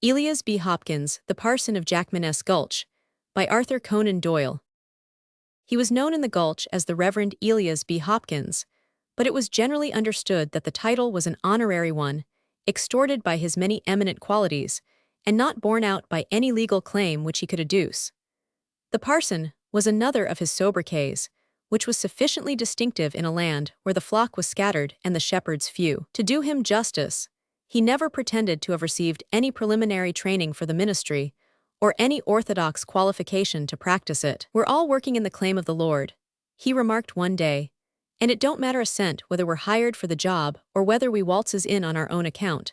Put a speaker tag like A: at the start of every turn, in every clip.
A: Elias B. Hopkins, the Parson of Jackmans Gulch, by Arthur Conan Doyle. He was known in the Gulch as the Reverend Elias B. Hopkins, but it was generally understood that the title was an honorary one, extorted by his many eminent qualities, and not borne out by any legal claim which he could adduce. The parson was another of his sobriquets, which was sufficiently distinctive in a land where the flock was scattered and the shepherds few. To do him justice, he never pretended to have received any preliminary training for the ministry, or any orthodox qualification to practice it. "We're all working in the claim of the Lord," he remarked one day, "and it don't matter a cent whether we're hired for the job or whether we waltzes in on our own account."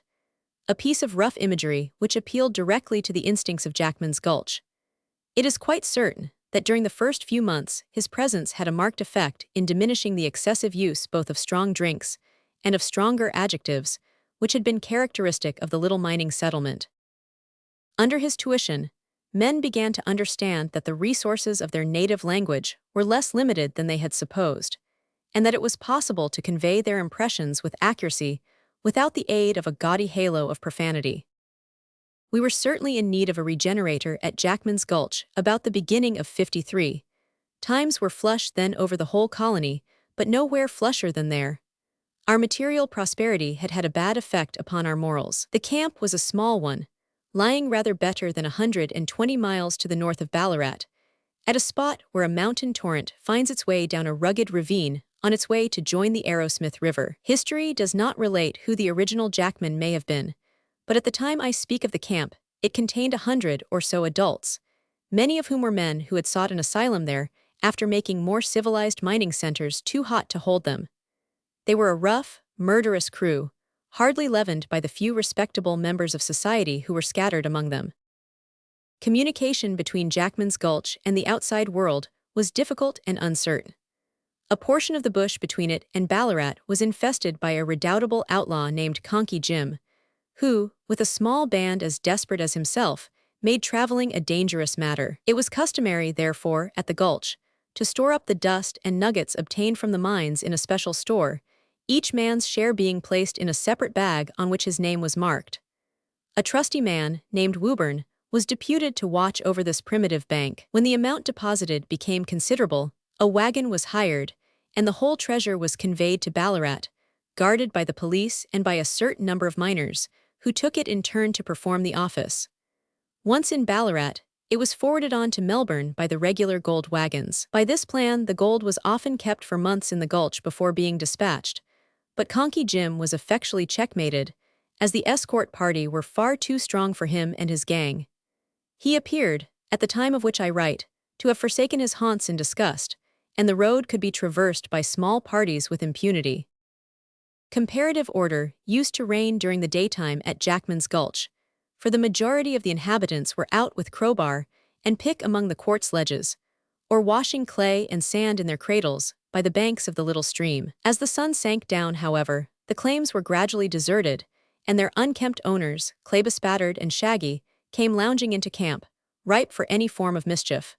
A: A piece of rough imagery which appealed directly to the instincts of Jackmans Gulch. It is quite certain that during the first few months his presence had a marked effect in diminishing the excessive use both of strong drinks and of stronger adjectives, which had been characteristic of the little mining settlement. Under his tuition, men began to understand that the resources of their native language were less limited than they had supposed, and that it was possible to convey their impressions with accuracy without the aid of a gaudy halo of profanity. We were certainly in need of a regenerator at Jackmans Gulch about the beginning of '53. Times were flush then over the whole colony, but nowhere flusher than there. Our material prosperity had had a bad effect upon our morals. The camp was a small one, lying rather better than 120 miles to the north of Ballarat, at a spot where a mountain torrent finds its way down a rugged ravine on its way to join the Arrowsmith River. History does not relate who the original Jackman may have been, but at the time I speak of the camp, it contained 100 or so adults, many of whom were men who had sought an asylum there after making more civilized mining centers too hot to hold them. They were a rough, murderous crew, hardly leavened by the few respectable members of society who were scattered among them. Communication between Jackmans Gulch and the outside world was difficult and uncertain. A portion of the bush between it and Ballarat was infested by a redoubtable outlaw named Conky Jim, who, with a small band as desperate as himself, made traveling a dangerous matter. It was customary, therefore, at the Gulch, to store up the dust and nuggets obtained from the mines in a special store, each man's share being placed in a separate bag on which his name was marked. A trusty man, named Woburn, was deputed to watch over this primitive bank. When the amount deposited became considerable, a wagon was hired, and the whole treasure was conveyed to Ballarat, guarded by the police and by a certain number of miners, who took it in turn to perform the office. Once in Ballarat, it was forwarded on to Melbourne by the regular gold wagons. By this plan, the gold was often kept for months in the Gulch before being dispatched, but Conky Jim was effectually checkmated, as the escort party were far too strong for him and his gang. He appeared, at the time of which I write, to have forsaken his haunts in disgust, and the road could be traversed by small parties with impunity. Comparative order used to reign during the daytime at Jackmans Gulch, for the majority of the inhabitants were out with crowbar and pick among the quartz ledges, or washing clay and sand in their cradles by the banks of the little stream. As the sun sank down, however, the claims were gradually deserted, and their unkempt owners, clay-bespattered and shaggy, came lounging into camp, ripe for any form of mischief.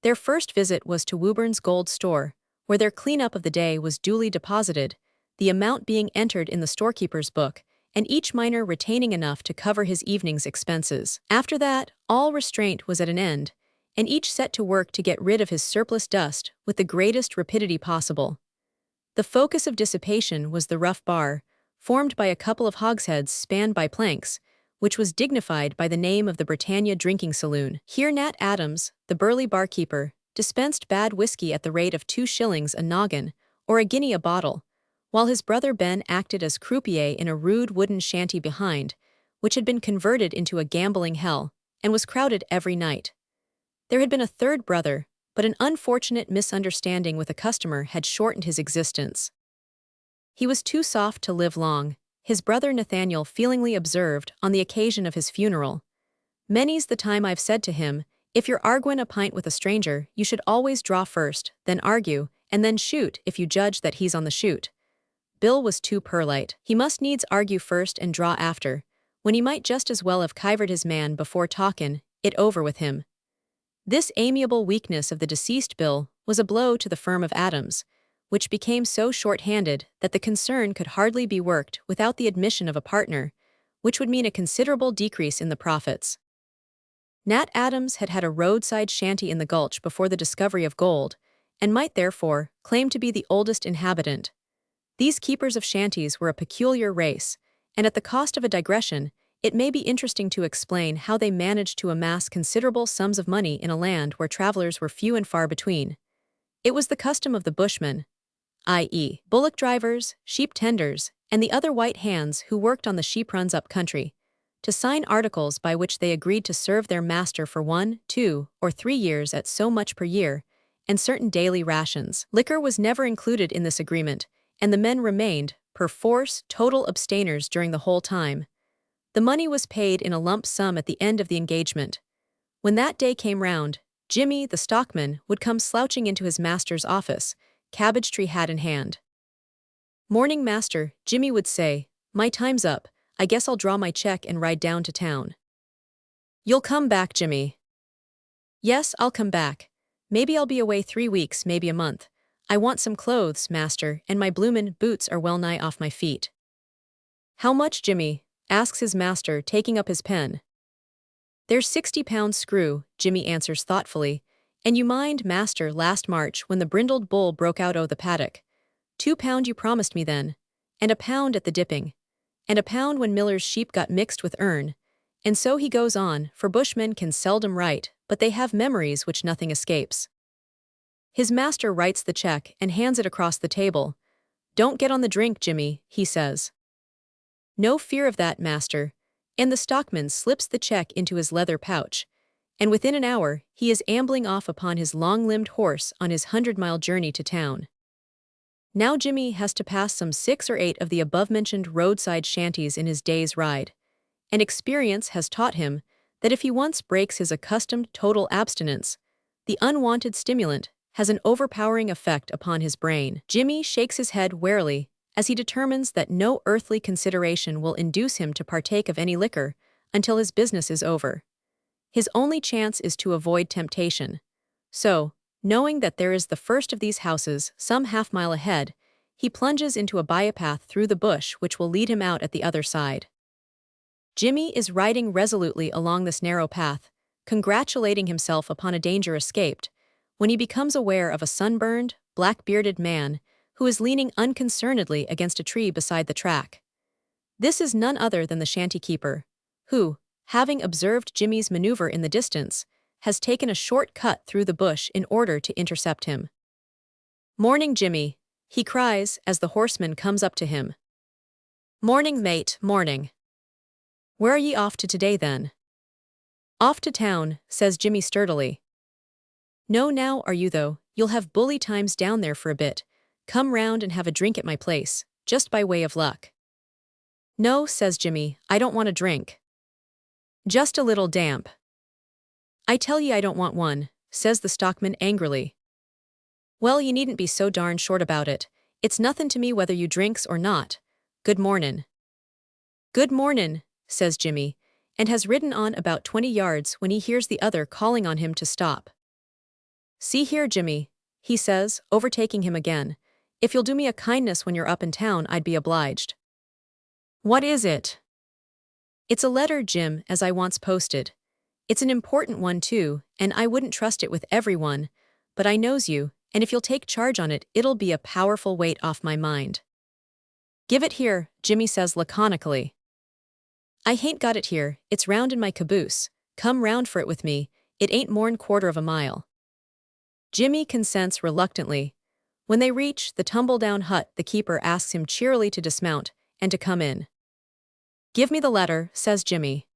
A: Their first visit was to Woburn's gold store, where their cleanup of the day was duly deposited, the amount being entered in the storekeeper's book, and each miner retaining enough to cover his evening's expenses. After that, all restraint was at an end, and each set to work to get rid of his surplus dust with the greatest rapidity possible. The focus of dissipation was the rough bar, formed by a couple of hogsheads spanned by planks, which was dignified by the name of the Britannia Drinking Saloon. Here Nat Adams, the burly barkeeper, dispensed bad whiskey at the rate of 2 shillings a noggin, or a guinea a bottle, while his brother Ben acted as croupier in a rude wooden shanty behind, which had been converted into a gambling hell, and was crowded every night. There had been a third brother, but an unfortunate misunderstanding with a customer had shortened his existence. He was too soft to live long, his brother Nathaniel feelingly observed on the occasion of his funeral. "Many's the time I've said to him, if you're arguin' a pint with a stranger, you should always draw first, then argue, and then shoot if you judge that he's on the shoot." Bill was too perlite. He must needs argue first and draw after, when he might just as well have kivered his man before talkin' it over with him. This amiable weakness of the deceased Bill was a blow to the firm of Adams, which became so short-handed that the concern could hardly be worked without the admission of a partner, which would mean a considerable decrease in the profits. Nat Adams had had a roadside shanty in the gulch before the discovery of gold, and might therefore claim to be the oldest inhabitant. These keepers of shanties were a peculiar race, and at the cost of a digression, it may be interesting to explain how they managed to amass considerable sums of money in a land where travelers were few and far between. It was the custom of the bushmen, i.e., bullock drivers, sheep tenders, and the other white hands who worked on the sheep runs up country, to sign articles by which they agreed to serve their master for 1, 2, or 3 years at so much per year, and certain daily rations. Liquor was never included in this agreement, and the men remained, perforce, total abstainers during the whole time. The money was paid in a lump sum at the end of the engagement. When that day came round, Jimmy, the stockman, would come slouching into his master's office, cabbage tree hat in hand. "Morning, master," Jimmy would say. "My time's up. I guess I'll draw my check and ride down to town." "You'll come back, Jimmy?" "Yes, I'll come back. Maybe I'll be away 3 weeks, maybe a month. I want some clothes, master, and my bloomin' boots are well nigh off my feet." "How much, Jimmy?" asks his master, taking up his pen. "There's £60 screw," Jimmy answers thoughtfully. "And you mind, master, last March when the brindled bull broke out o' the paddock? £2 you promised me then, and £1 at the dipping, and £1 when Miller's sheep got mixed with urn." And so he goes on, for bushmen can seldom write, but they have memories which nothing escapes. His master writes the check and hands it across the table. "Don't get on the drink, Jimmy," he says. "No fear of that, master," and the stockman slips the check into his leather pouch, and within an hour he is ambling off upon his long-limbed horse on his 100-mile journey to town. Now Jimmy has to pass some 6 or 8 of the above-mentioned roadside shanties in his day's ride, and experience has taught him that if he once breaks his accustomed total abstinence, the unwanted stimulant has an overpowering effect upon his brain. Jimmy shakes his head warily as he determines that no earthly consideration will induce him to partake of any liquor until his business is over. His only chance is to avoid temptation. So, knowing that there is the first of these houses some half-mile ahead, he plunges into a bypath through the bush which will lead him out at the other side. Jimmy is riding resolutely along this narrow path, congratulating himself upon a danger escaped, when he becomes aware of a sunburned, black-bearded man who is leaning unconcernedly against a tree beside the track. This is none other than the shanty keeper, who, having observed Jimmy's maneuver in the distance, has taken a short cut through the bush in order to intercept him. "Morning, Jimmy," he cries as the horseman comes up to him. "Morning, mate, morning. Where are ye off to today, then?" "Off to town," says Jimmy sturdily. "No, now are you, though. You'll have bully times down there for a bit. Come round and have a drink at my place, just by way of luck." "No," says Jimmy, "I don't want a drink. Just a little damp." "I tell ye I don't want one," says the stockman angrily. "Well, you needn't be so darn short about it. It's nothin' to me whether you drinks or not. Good mornin'." "Good mornin'," says Jimmy, and has ridden on about 20 yards when he hears the other calling on him to stop. "See here, Jimmy," he says, overtaking him again. "If you'll do me a kindness when you're up in town, I'd be obliged." "What is it?" "It's a letter, Jim, as I once posted. It's an important one, too, and I wouldn't trust it with everyone, but I knows you, and if you'll take charge on it, it'll be a powerful weight off my mind." "Give it here," Jimmy says laconically. "I hain't got it here, it's round in my caboose. Come round for it with me, it ain't more'n 1/4 of a mile." Jimmy consents reluctantly. When they reach the tumble-down hut, the keeper asks him cheerily to dismount and to come in. "Give me the letter," says Jimmy.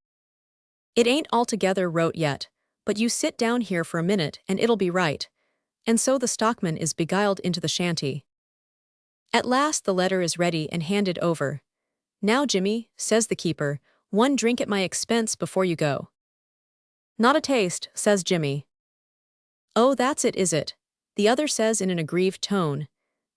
A: "It ain't altogether wrote yet, but you sit down here for a minute and it'll be right." And so the stockman is beguiled into the shanty. At last the letter is ready and handed over. "Now, Jimmy," says the keeper, "one drink at my expense before you go." "Not a taste," says Jimmy. "Oh, that's it, is it?" the other says in an aggrieved tone.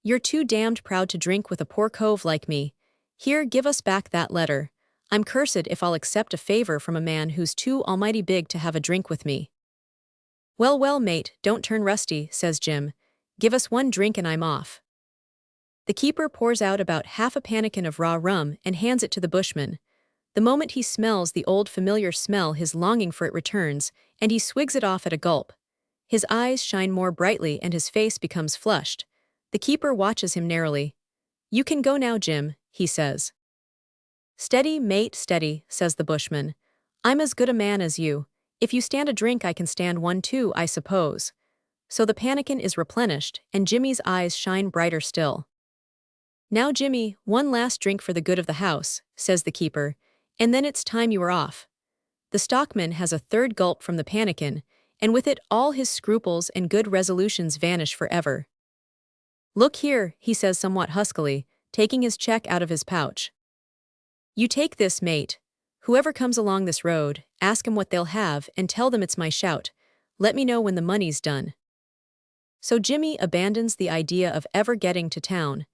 A: "You're too damned proud to drink with a poor cove like me. Here, give us back that letter. I'm cursed if I'll accept a favor from a man who's too almighty big to have a drink with me." "Well, well, mate, don't turn rusty," says Jim. "Give us one drink and I'm off." The keeper pours out about half a pannikin of raw rum and hands it to the bushman. The moment he smells the old familiar smell, his longing for it returns, and he swigs it off at a gulp. His eyes shine more brightly and his face becomes flushed. The keeper watches him narrowly. "You can go now, Jim," he says. "Steady, mate, steady," says the bushman. "I'm as good a man as you. If you stand a drink I can stand one too, I suppose." So the pannikin is replenished, and Jimmy's eyes shine brighter still. "Now, Jimmy, one last drink for the good of the house," says the keeper, "and then it's time you were off." The stockman has a third gulp from the pannikin, and with it all his scruples and good resolutions vanish forever. "Look here," he says somewhat huskily, taking his check out of his pouch. "You take this, mate. Whoever comes along this road, ask 'em what they'll have and tell them it's my shout. Let me know when the money's done." So Jimmy abandons the idea of ever getting to town,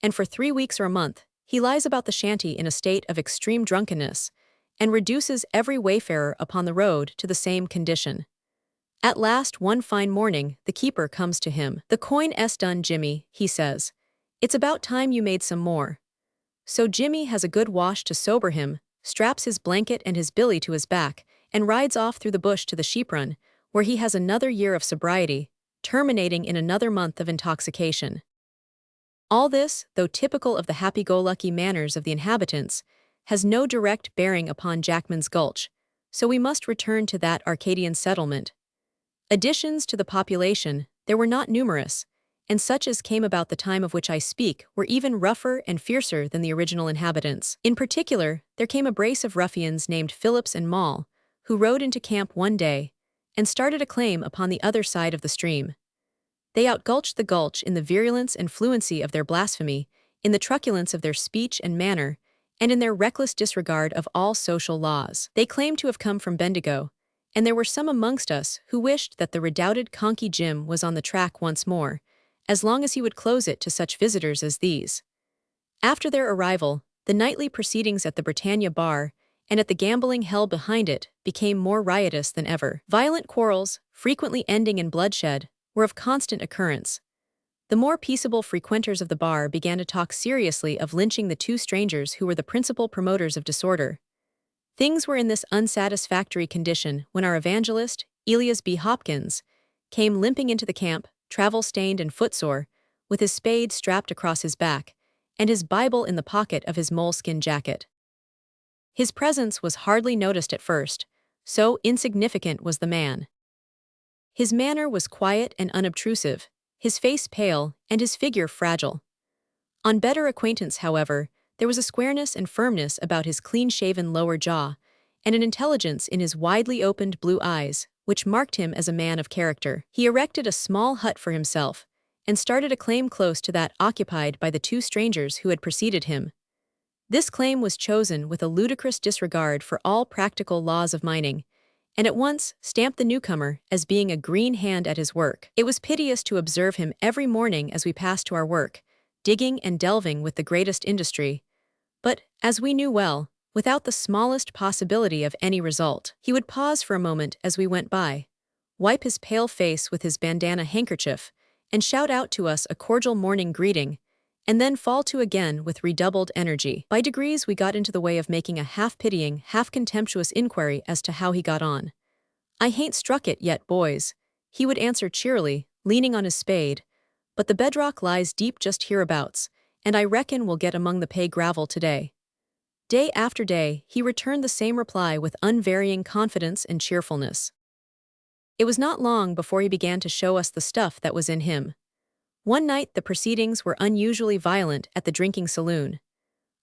A: and for 3 weeks or a month, he lies about the shanty in a state of extreme drunkenness, and reduces every wayfarer upon the road to the same condition. At last, one fine morning, the keeper comes to him. "The coin's done, Jimmy," he says. "It's about time you made some more." So Jimmy has a good wash to sober him, straps his blanket and his billy to his back, and rides off through the bush to the sheep run, where he has another year of sobriety, terminating in another month of intoxication. All this, though typical of the happy-go-lucky manners of the inhabitants, has no direct bearing upon Jackmans Gulch, so we must return to that Arcadian settlement. Additions to the population there were not numerous, and such as came about the time of which I speak were even rougher and fiercer than the original inhabitants. In particular, there came a brace of ruffians named Phillips and Moll, who rode into camp one day, and started a claim upon the other side of the stream. They outgulched the gulch in the virulence and fluency of their blasphemy, in the truculence of their speech and manner, and in their reckless disregard of all social laws. They claimed to have come from Bendigo, and there were some amongst us who wished that the redoubted Conky Jim was on the track once more, as long as he would close it to such visitors as these. After their arrival, the nightly proceedings at the Britannia bar, and at the gambling hell behind it, became more riotous than ever. Violent quarrels, frequently ending in bloodshed, were of constant occurrence. The more peaceable frequenters of the bar began to talk seriously of lynching the two strangers who were the principal promoters of disorder. Things were in this unsatisfactory condition when our evangelist, Elias B. Hopkins, came limping into the camp, travel-stained and footsore, with his spade strapped across his back, and his Bible in the pocket of his moleskin jacket. His presence was hardly noticed at first, so insignificant was the man. His manner was quiet and unobtrusive, his face pale, and his figure fragile. On better acquaintance, however, there was a squareness and firmness about his clean-shaven lower jaw, and an intelligence in his widely opened blue eyes, which marked him as a man of character. He erected a small hut for himself, and started a claim close to that occupied by the two strangers who had preceded him. This claim was chosen with a ludicrous disregard for all practical laws of mining, and at once stamped the newcomer as being a green hand at his work. It was piteous to observe him every morning as we passed to our work, digging and delving with the greatest industry, but, as we knew well, without the smallest possibility of any result. He would pause for a moment as we went by, wipe his pale face with his bandana handkerchief, and shout out to us a cordial morning greeting, and then fall to again with redoubled energy. By degrees we got into the way of making a half-pitying, half-contemptuous inquiry as to how he got on. "I hain't struck it yet, boys," he would answer cheerily, leaning on his spade, "but the bedrock lies deep just hereabouts, and I reckon we'll get among the pay gravel today." Day after day, he returned the same reply with unvarying confidence and cheerfulness. It was not long before he began to show us the stuff that was in him. One night the proceedings were unusually violent at the drinking saloon.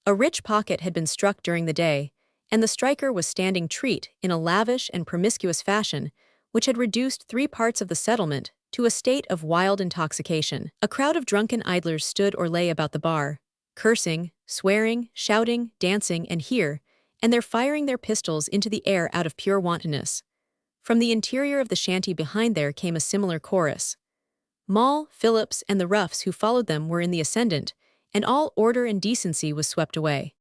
A: A rich pocket had been struck during the day, and the striker was standing treat in a lavish and promiscuous fashion, which had reduced 3 parts of the settlement to a state of wild intoxication. A crowd of drunken idlers stood or lay about the bar, cursing, swearing, shouting, dancing, and they're firing their pistols into the air out of pure wantonness. From the interior of the shanty behind there came a similar chorus. Moll, Phillips, and the roughs who followed them were in the ascendant, and all order and decency was swept away.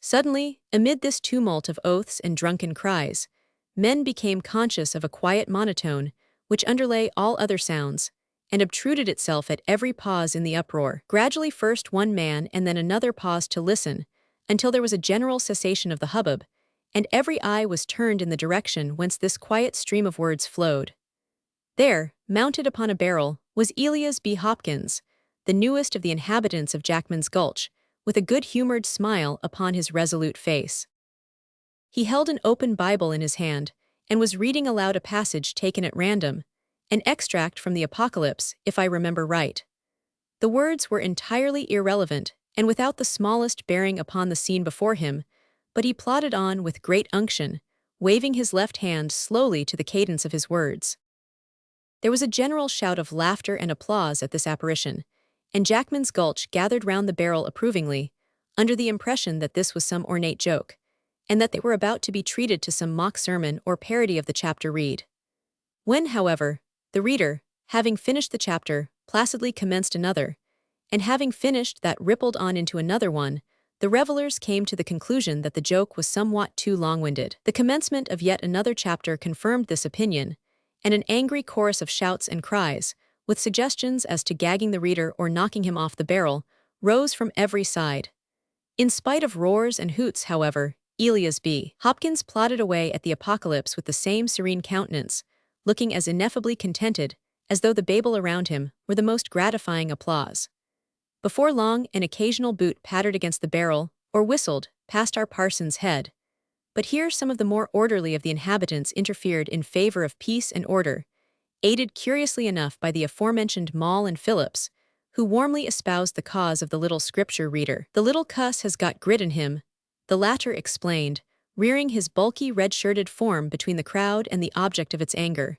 A: Suddenly, amid this tumult of oaths and drunken cries, men became conscious of a quiet monotone which underlay all other sounds, and obtruded itself at every pause in the uproar. Gradually first one man and then another paused to listen, until there was a general cessation of the hubbub, and every eye was turned in the direction whence this quiet stream of words flowed. There, mounted upon a barrel, was Elias B. Hopkins, the newest of the inhabitants of Jackmans Gulch, with a good-humored smile upon his resolute face. He held an open Bible in his hand, and was reading aloud a passage taken at random, an extract from the Apocalypse, if I remember right. The words were entirely irrelevant and without the smallest bearing upon the scene before him, but he plodded on with great unction, waving his left hand slowly to the cadence of his words. There was a general shout of laughter and applause at this apparition, and Jackmans Gulch gathered round the barrel approvingly, under the impression that this was some ornate joke, and that they were about to be treated to some mock sermon or parody of the chapter read. When, however, the reader, having finished the chapter, placidly commenced another, and having finished that rippled on into another one, the revelers came to the conclusion that the joke was somewhat too long-winded. The commencement of yet another chapter confirmed this opinion, and an angry chorus of shouts and cries, with suggestions as to gagging the reader or knocking him off the barrel, rose from every side. In spite of roars and hoots, however, Elias B. Hopkins plodded away at the Apocalypse with the same serene countenance, looking as ineffably contented as though the babel around him were the most gratifying applause. Before long, an occasional boot pattered against the barrel, or whistled, past our parson's head. But here some of the more orderly of the inhabitants interfered in favor of peace and order, aided curiously enough by the aforementioned Maul and Phillips, who warmly espoused the cause of the little scripture reader. "The little cuss has got grit in him," the latter explained, rearing his bulky red-shirted form between the crowd and the object of its anger.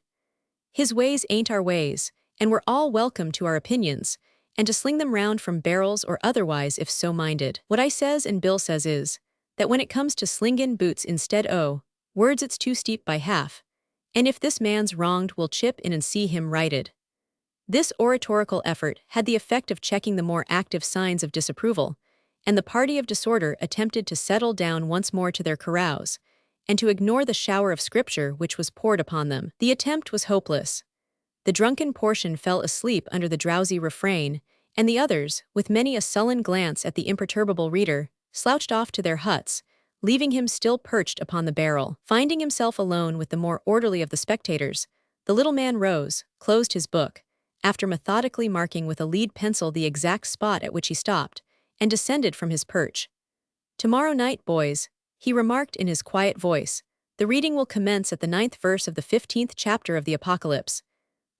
A: "His ways ain't our ways, and we're all welcome to our opinions, and to sling them round from barrels or otherwise if so minded. What I says and Bill says is, that when it comes to slingin' boots instead o' words it's too steep by half, and if this man's wronged we'll chip in and see him righted." This oratorical effort had the effect of checking the more active signs of disapproval, and the party of disorder attempted to settle down once more to their carouse, and to ignore the shower of scripture which was poured upon them. The attempt was hopeless. The drunken portion fell asleep under the drowsy refrain, and the others, with many a sullen glance at the imperturbable reader, slouched off to their huts, leaving him still perched upon the barrel. Finding himself alone with the more orderly of the spectators, the little man rose, closed his book, after methodically marking with a lead pencil the exact spot at which he stopped, and descended from his perch. "Tomorrow night, boys," he remarked in his quiet voice, "the reading will commence at the 9th verse of the 15th chapter of the Apocalypse."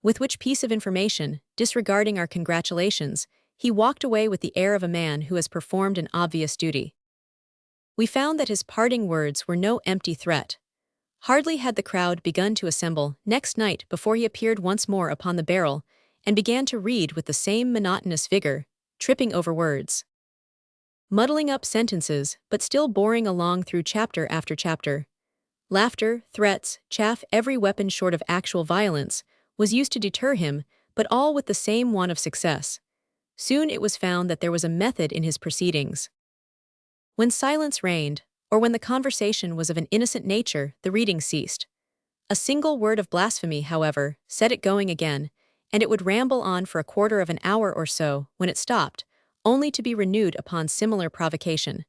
A: With which piece of information, disregarding our congratulations, he walked away with the air of a man who has performed an obvious duty. We found that his parting words were no empty threat. Hardly had the crowd begun to assemble next night before he appeared once more upon the barrel and began to read with the same monotonous vigor, tripping over words, muddling up sentences, but still boring along through chapter after chapter. Laughter, threats, chaff, every weapon short of actual violence was used to deter him, but all with the same want of success. Soon it was found that there was a method in his proceedings. When silence reigned, or when the conversation was of an innocent nature, the reading ceased. A single word of blasphemy, however, set it going again, and it would ramble on for a quarter of an hour or so, when it stopped, only to be renewed upon similar provocation.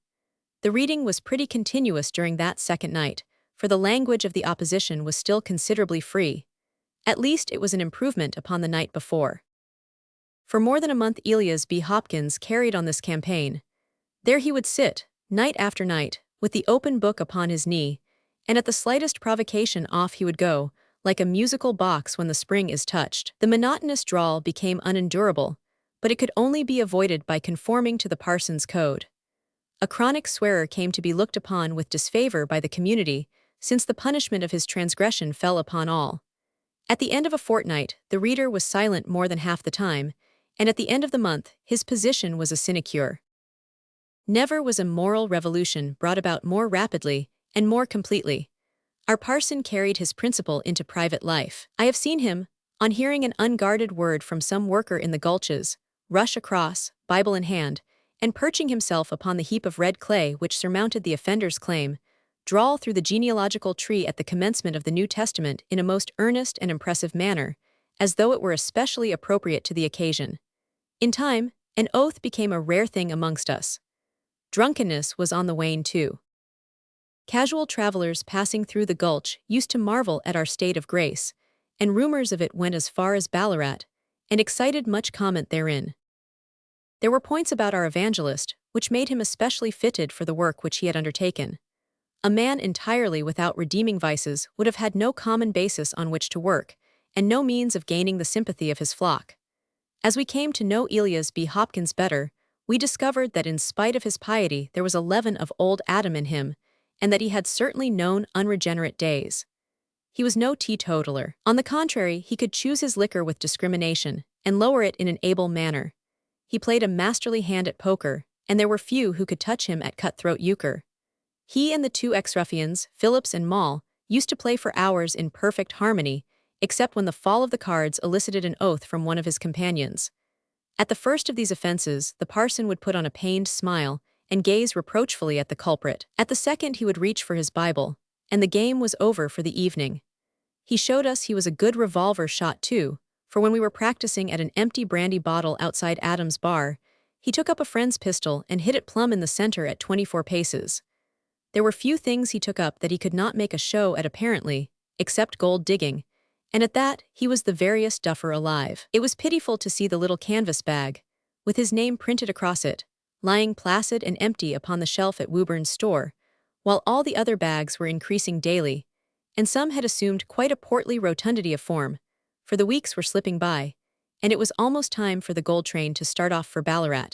A: The reading was pretty continuous during that second night, for the language of the opposition was still considerably free. At least it was an improvement upon the night before. For more than a month Elias B. Hopkins carried on this campaign. There he would sit, night after night, with the open book upon his knee, and at the slightest provocation off he would go, like a musical box when the spring is touched. The monotonous drawl became unendurable, but it could only be avoided by conforming to the parson's code. A chronic swearer came to be looked upon with disfavor by the community, since the punishment of his transgression fell upon all. At the end of a fortnight, the reader was silent more than half the time, and at the end of the month, his position was a sinecure. Never was a moral revolution brought about more rapidly and more completely. Our parson carried his principle into private life. I have seen him, on hearing an unguarded word from some worker in the gulches, rush across, Bible in hand, and perching himself upon the heap of red clay which surmounted the offender's claim, drawl through the genealogical tree at the commencement of the New Testament in a most earnest and impressive manner, as though it were especially appropriate to the occasion. In time, an oath became a rare thing amongst us. Drunkenness was on the wane too. Casual travelers passing through the gulch used to marvel at our state of grace, and rumors of it went as far as Ballarat, and excited much comment therein. There were points about our evangelist which made him especially fitted for the work which he had undertaken. A man entirely without redeeming vices would have had no common basis on which to work, and no means of gaining the sympathy of his flock. As we came to know Elias B. Hopkins better, we discovered that in spite of his piety there was a leaven of old Adam in him, and that he had certainly known unregenerate days. He was no teetotaler. On the contrary, he could choose his liquor with discrimination, and lower it in an able manner. He played a masterly hand at poker, and there were few who could touch him at cutthroat euchre. He and the two ex-ruffians, Phillips and Mall, used to play for hours in perfect harmony, except when the fall of the cards elicited an oath from one of his companions. At the first of these offenses, the parson would put on a pained smile and gaze reproachfully at the culprit. At the second he would reach for his Bible, and the game was over for the evening. He showed us he was a good revolver shot too, for when we were practicing at an empty brandy bottle outside Adam's bar, he took up a friend's pistol and hit it plumb in the center at 24 paces. There were few things he took up that he could not make a show at apparently, except gold digging, and at that he was the veriest duffer alive. It was pitiful to see the little canvas bag, with his name printed across it, lying placid and empty upon the shelf at Wooburn's store, while all the other bags were increasing daily, and some had assumed quite a portly rotundity of form, for the weeks were slipping by, and it was almost time for the gold train to start off for Ballarat.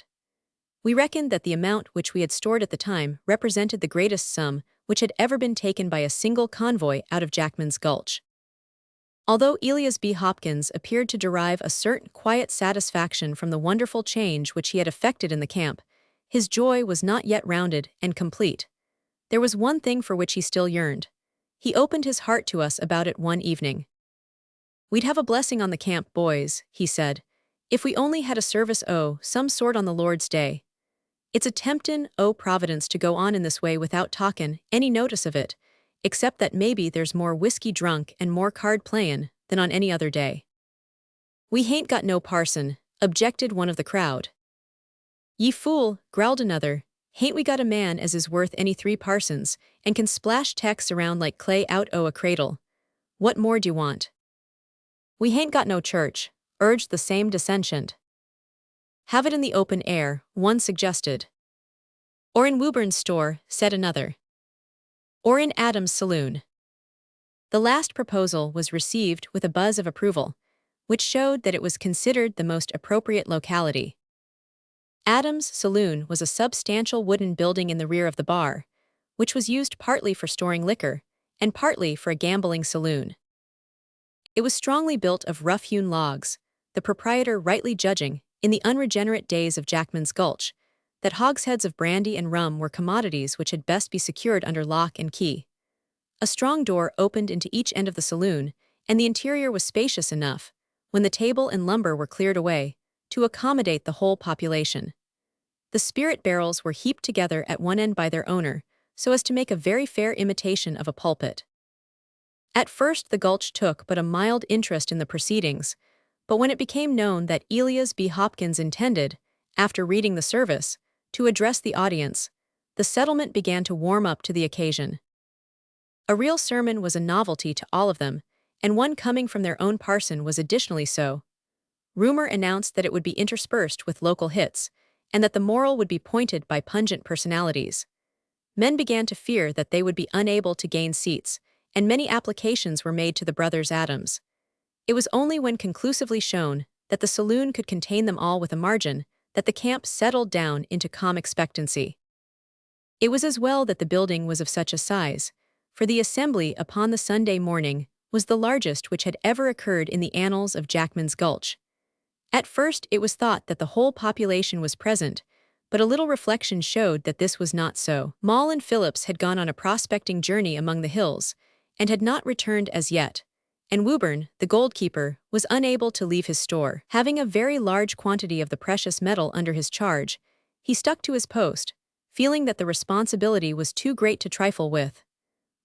A: We reckoned that the amount which we had stored at the time represented the greatest sum which had ever been taken by a single convoy out of Jackmans Gulch. Although Elias B. Hopkins appeared to derive a certain quiet satisfaction from the wonderful change which he had effected in the camp, his joy was not yet rounded and complete. There was one thing for which he still yearned. He opened his heart to us about it one evening. "We'd have a blessing on the camp, boys," he said, "if we only had a service some sort on the Lord's Day. It's a temptin' Providence to go on in this way without talkin' any notice of it, except that maybe there's more whiskey drunk and more card playin' than on any other day." "We hain't got no parson," objected one of the crowd. "Ye fool," growled another, "hain't we got a man as is worth any 3 parsons, and can splash texts around like clay out o' a cradle? What more do you want?" "We hain't got no church," urged the same dissentient. "Have it in the open air," one suggested. "Or in Wooburn's store," said another. "Or in Adam's saloon." The last proposal was received with a buzz of approval, which showed that it was considered the most appropriate locality. Adam's saloon was a substantial wooden building in the rear of the bar, which was used partly for storing liquor and partly for a gambling saloon. It was strongly built of rough-hewn logs, the proprietor rightly judging, in the unregenerate days of Jackmans Gulch, that hogsheads of brandy and rum were commodities which had best be secured under lock and key. A strong door opened into each end of the saloon, and the interior was spacious enough, when the table and lumber were cleared away, to accommodate the whole population. The spirit barrels were heaped together at one end by their owner, so as to make a very fair imitation of a pulpit. At first the Gulch took but a mild interest in the proceedings, but when it became known that Elias B. Hopkins intended, after reading the service, to address the audience, the settlement began to warm up to the occasion. A real sermon was a novelty to all of them, and one coming from their own parson was additionally so. Rumor announced that it would be interspersed with local hits, and that the moral would be pointed by pungent personalities. Men began to fear that they would be unable to gain seats, and many applications were made to the brothers Adams. It was only when conclusively shown that the saloon could contain them all with a margin that the camp settled down into calm expectancy. It was as well that the building was of such a size, for the assembly upon the Sunday morning was the largest which had ever occurred in the annals of Jackmans Gulch. At first it was thought that the whole population was present, but a little reflection showed that this was not so. Mall and Phillips had gone on a prospecting journey among the hills, and had not returned as yet, and Woburn, the gold-keeper, was unable to leave his store. Having a very large quantity of the precious metal under his charge, he stuck to his post, feeling that the responsibility was too great to trifle with.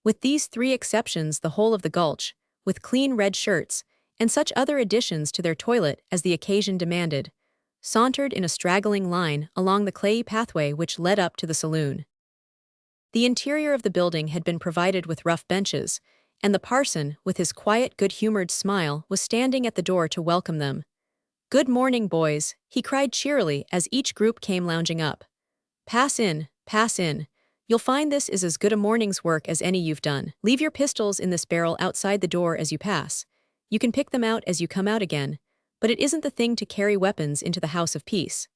A: With these 3 exceptions, the whole of the Gulch, with clean red shirts, and such other additions to their toilet as the occasion demanded, sauntered in a straggling line along the clayey pathway which led up to the saloon. The interior of the building had been provided with rough benches, and the parson, with his quiet, good-humored smile, was standing at the door to welcome them. "Good morning, boys," he cried cheerily as each group came lounging up. Pass in, pass in. You'll find this is as good a morning's work as any you've done. Leave your pistols in this barrel outside the door as you pass. You can pick them out as you come out again, but it isn't the thing to carry weapons into the house of peace."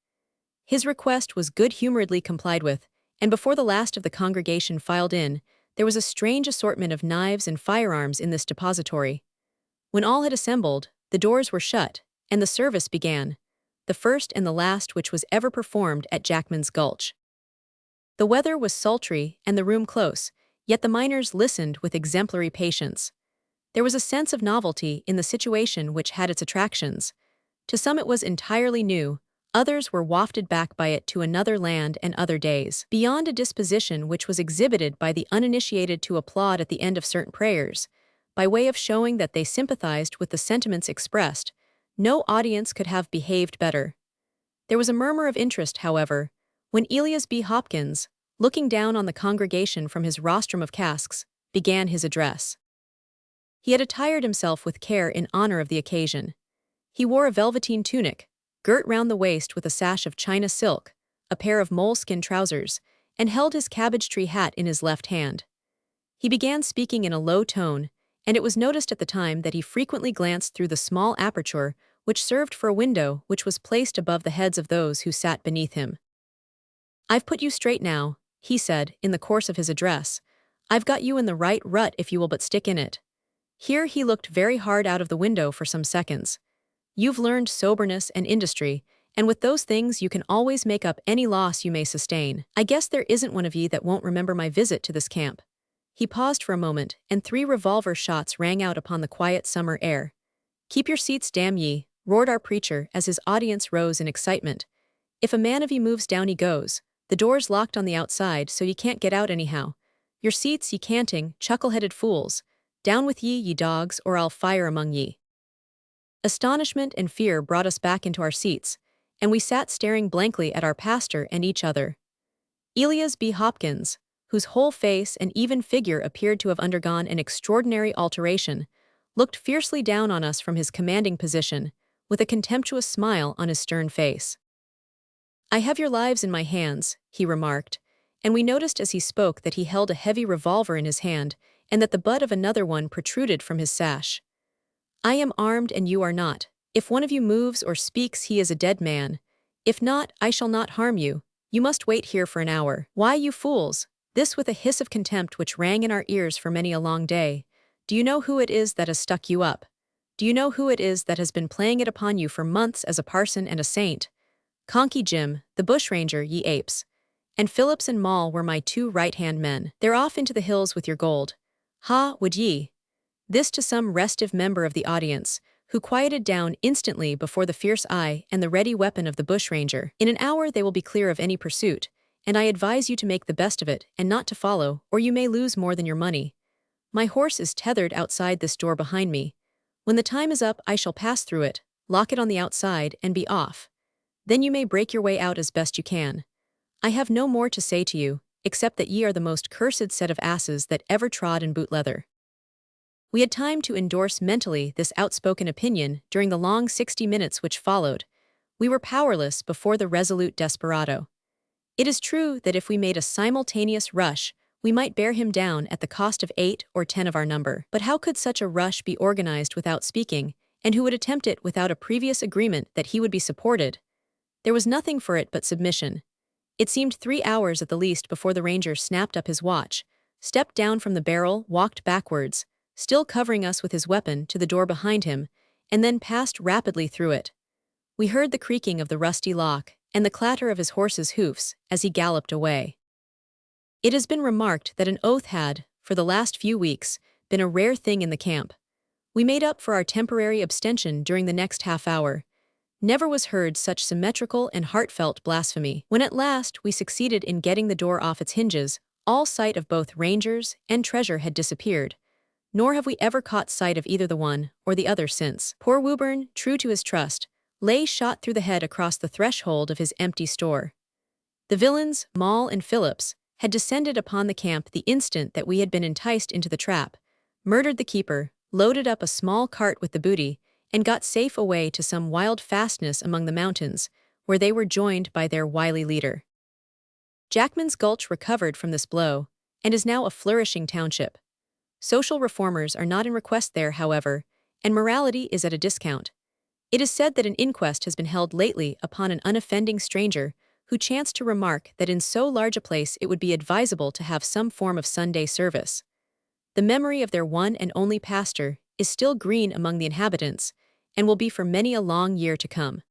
A: His request was good-humoredly complied with, and before the last of the congregation filed in, there was a strange assortment of knives and firearms in this depository. When all had assembled, the doors were shut, and the service began, the first and the last which was ever performed at Jackmans Gulch. The weather was sultry and the room close, yet the miners listened with exemplary patience. There was a sense of novelty in the situation which had its attractions. To some it was entirely new, others were wafted back by it to another land and other days. Beyond a disposition which was exhibited by the uninitiated to applaud at the end of certain prayers, by way of showing that they sympathized with the sentiments expressed, no audience could have behaved better. There was a murmur of interest, however, when Elias B. Hopkins, looking down on the congregation from his rostrum of casks, began his address. He had attired himself with care in honor of the occasion. He wore a velveteen tunic, girt round the waist with a sash of China silk, a pair of moleskin trousers, and held his cabbage-tree hat in his left hand. He began speaking in a low tone, and it was noticed at the time that he frequently glanced through the small aperture which served for a window which was placed above the heads of those who sat beneath him. "I've put you straight now," he said, in the course of his address. "I've got you in the right rut if you will but stick in it." Here he looked very hard out of the window for some seconds. "You've learned soberness and industry, and with those things you can always make up any loss you may sustain. I guess there isn't one of ye that won't remember my visit to this camp." He paused for a moment, and 3 revolver shots rang out upon the quiet summer air. "Keep your seats, damn ye," roared our preacher as his audience rose in excitement. "If a man of ye moves down he goes. The door's locked on the outside, so ye can't get out anyhow. Your seats, ye canting, chuckle-headed fools. Down with ye, ye dogs, or I'll fire among ye." Astonishment and fear brought us back into our seats, and we sat staring blankly at our pastor and each other. Elias B. Hopkins, whose whole face and even figure appeared to have undergone an extraordinary alteration, looked fiercely down on us from his commanding position, with a contemptuous smile on his stern face. "I have your lives in my hands," he remarked, and we noticed as he spoke that he held a heavy revolver in his hand and that the butt of another one protruded from his sash. "I am armed and you are not. If one of you moves or speaks he is a dead man. If not, I shall not harm you. You must wait here for an hour. Why, you fools," this with a hiss of contempt which rang in our ears for many a long day, "do you know who it is that has stuck you up? Do you know who it is that has been playing it upon you for months as a parson and a saint? Conky Jim, the bushranger, ye apes. And Phillips and Moll were my 2 right-hand men. They're off into the hills with your gold. Ha, would ye?" This to some restive member of the audience, who quieted down instantly before the fierce eye and the ready weapon of the bushranger. "In an hour they will be clear of any pursuit, and I advise you to make the best of it and not to follow, or you may lose more than your money. My horse is tethered outside this door behind me. When the time is up I shall pass through it, lock it on the outside, and be off. Then you may break your way out as best you can. I have no more to say to you, except that ye are the most cursed set of asses that ever trod in boot leather." We had time to endorse mentally this outspoken opinion during the long 60 minutes which followed. We were powerless before the resolute desperado. It is true that if we made a simultaneous rush, we might bear him down at the cost of 8 or 10 of our number. But how could such a rush be organized without speaking, and who would attempt it without a previous agreement that he would be supported? There was nothing for it but submission. It seemed 3 hours at the least before the ranger snapped up his watch, stepped down from the barrel, walked backwards, still covering us with his weapon, to the door behind him, and then passed rapidly through it. We heard the creaking of the rusty lock and the clatter of his horse's hoofs as he galloped away. It has been remarked that an oath had, for the last few weeks, been a rare thing in the camp. We made up for our temporary abstention during the next half-hour. Never was heard such symmetrical and heartfelt blasphemy. When at last we succeeded in getting the door off its hinges, all sight of both rangers and treasure had disappeared, nor have we ever caught sight of either the one or the other since. Poor Woburn, true to his trust, lay shot through the head across the threshold of his empty store. The villains, Maul and Phillips, had descended upon the camp the instant that we had been enticed into the trap, murdered the keeper, loaded up a small cart with the booty, and got safe away to some wild fastness among the mountains, where they were joined by their wily leader. Jackmans Gulch recovered from this blow, and is now a flourishing township. Social reformers are not in request there, however, and morality is at a discount. It is said that an inquest has been held lately upon an unoffending stranger who chanced to remark that in so large a place it would be advisable to have some form of Sunday service. The memory of their one and only pastor is still green among the inhabitants, and will be for many a long year to come.